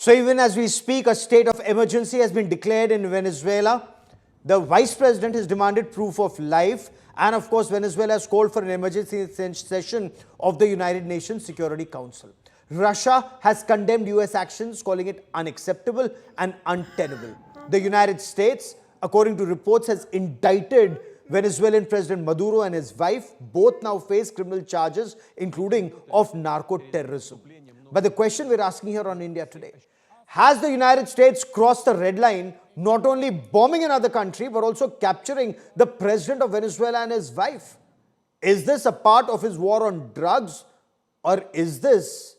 So even as we speak, a state of emergency has been declared in Venezuela. The vice president has demanded proof of life. And of course, Venezuela has called for an emergency session of the United Nations Security Council. Russia has condemned US actions, calling it unacceptable and untenable. The United States, according to reports, has indicted Venezuelan President Maduro and his wife. Both now face criminal charges, including of narco-terrorism. But the question we're asking here on India Today, has the United States crossed the red line, not only bombing another country, but also capturing the president of Venezuela and his wife? Is this a part of his war on drugs, or is this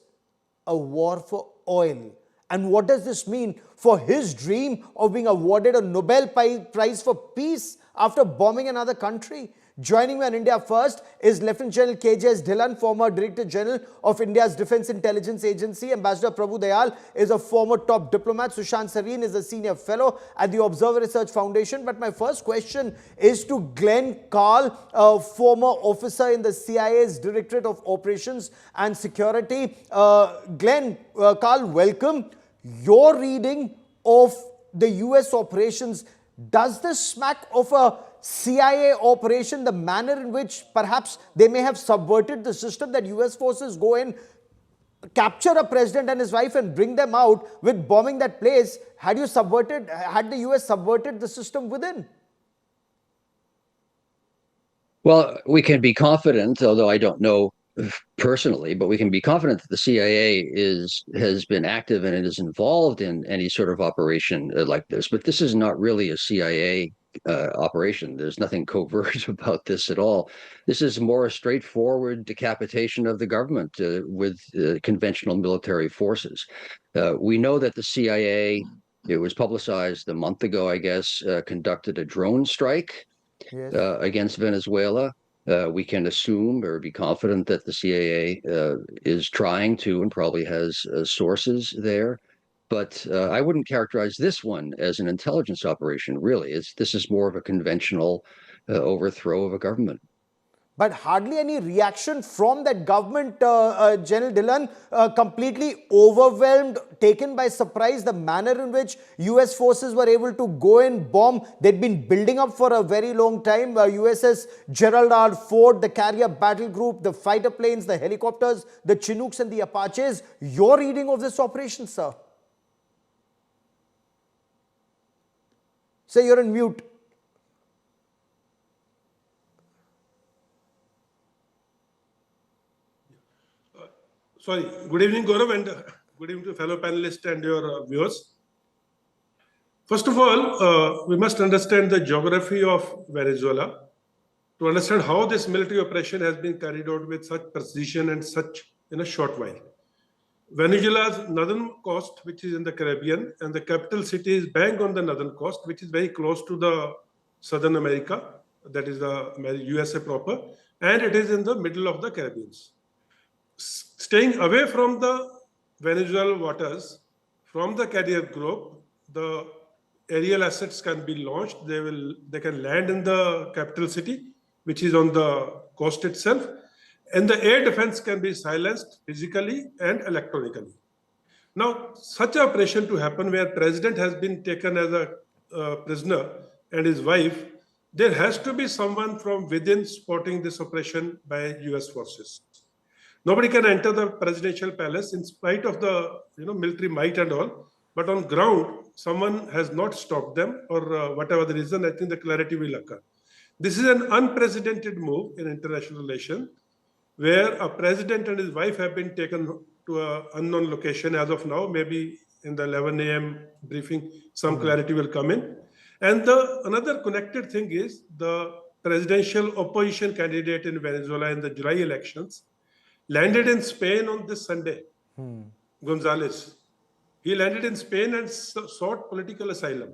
a war for oil? And what does this mean for his dream of being awarded a Nobel Prize for Peace after bombing another country? Joining me on India First is Lieutenant General KJS Dhillon, former Director General of India's Defence Intelligence Agency. Ambassador Prabhu Dayal is a former top diplomat. Sushant Sareen is a senior fellow at the Observer Research Foundation. But my first question is to Glenn Carl, a former officer in the CIA's Directorate of Operations and Security. Glenn Carl, welcome. Your reading of the US operations, does this smack of a CIA operation, the manner in which perhaps they may have subverted the system, that US forces go in, capture a president and his wife and bring them out with bombing that place? Had the US subverted the system within? Well, we can be confident, although I don't know personally, but we can be confident that the CIA has been active and it is involved in any sort of operation like this. But this is not really a CIA operation. There's nothing covert about this at all. This is more a straightforward decapitation of the government with conventional military forces. We know that the CIA, it was publicized a month ago, I guess, conducted a drone strike against Venezuela. We can assume or be confident that the CIA is trying to and probably has sources there. But I wouldn't characterize this one as an intelligence operation, really. This is more of a conventional overthrow of a government. But hardly any reaction from that government, General Dhillon, completely overwhelmed, taken by surprise, the manner in which US forces were able to go and bomb. They'd been building up for a very long time. USS Gerald R. Ford, the carrier battle group, the fighter planes, the helicopters, the Chinooks and the Apaches. Your reading of this operation, sir? Say you're on mute. Sorry. Good evening, Gaurav, and good evening to fellow panelists and your viewers. First of all, we must understand the geography of Venezuela to understand how this military operation has been carried out with such precision and such in a short while. Venezuela's northern coast, which is in the Caribbean, and the capital city is bang on the northern coast, which is very close to the Southern America, that is the USA proper, and it is in the middle of the Caribbean. Staying away from the Venezuelan waters, from the carrier group, the aerial assets can be launched. They can land in the capital city, which is on the coast itself. And the air defense can be silenced physically and electronically. Now, such an operation to happen where president has been taken as a prisoner and his wife, there has to be someone from within supporting this operation by US forces. Nobody can enter the presidential palace in spite of the military might and all, but on ground, someone has not stopped them, or whatever the reason, I think the clarity will occur. This is an unprecedented move in international relations, where a president and his wife have been taken to an unknown location as of now. Maybe in the 11 a.m. briefing, some clarity will come in. And another connected thing is the presidential opposition candidate in Venezuela in the July elections landed in Spain on this Sunday, Gonzalez. He landed in Spain and sought political asylum.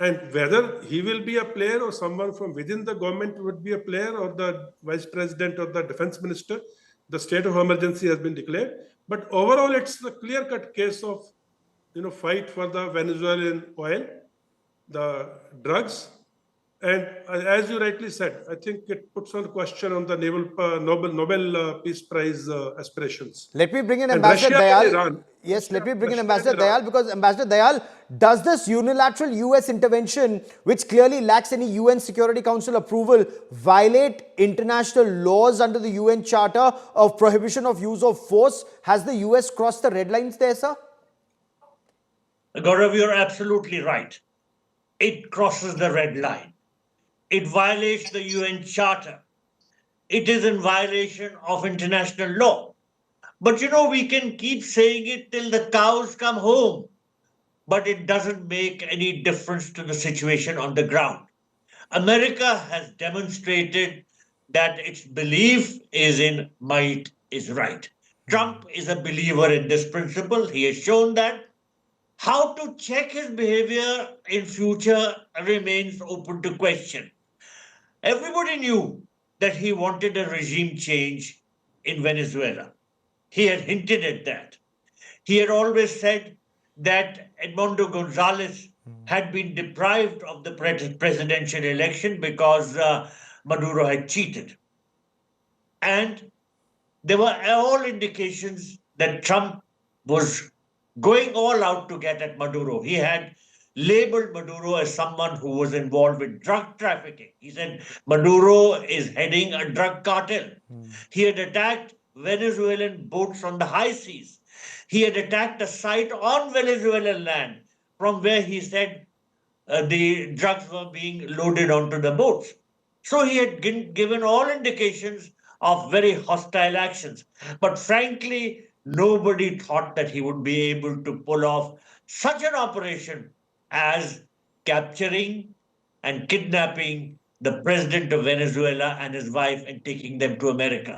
And whether he will be a player or someone from within the government would be a player, or the vice president or the defense minister, the state of emergency has been declared. But overall, it's a clear-cut case of fight for the Venezuelan oil, the drugs, And as you rightly said, I think it puts on question on the Nobel Peace Prize aspirations. Let me bring in And Ambassador Russia and Dayal. Iran. Yes, let me bring in Russia and Ambassador Iran. Dayal, because Ambassador Dayal, does this unilateral US intervention, which clearly lacks any UN Security Council approval, violate international laws under the UN Charter of Prohibition of Use of Force? Has the US crossed the red lines there, sir? Gaurav, you're absolutely right. It crosses the red line. It violates the UN Charter. It is in violation of international law. But we can keep saying it till the cows come home, but it doesn't make any difference to the situation on the ground. America has demonstrated that its belief is in might is right. Trump is a believer in this principle. He has shown that. How to check his behavior in future remains open to question. Everybody knew that he wanted a regime change in Venezuela. He had hinted at that. He had always said that Edmundo Gonzalez had been deprived of the presidential election because Maduro had cheated. And there were all indications that Trump was going all out to get at Maduro. He had labeled Maduro as someone who was involved with drug trafficking. He said Maduro is heading a drug cartel. He had attacked Venezuelan boats on the high seas. He had attacked a site on Venezuelan land from where he said the drugs were being loaded onto the boats. So he had given all indications of very hostile actions. But frankly, nobody thought that he would be able to pull off such an operation as capturing and kidnapping the president of Venezuela and his wife and taking them to America.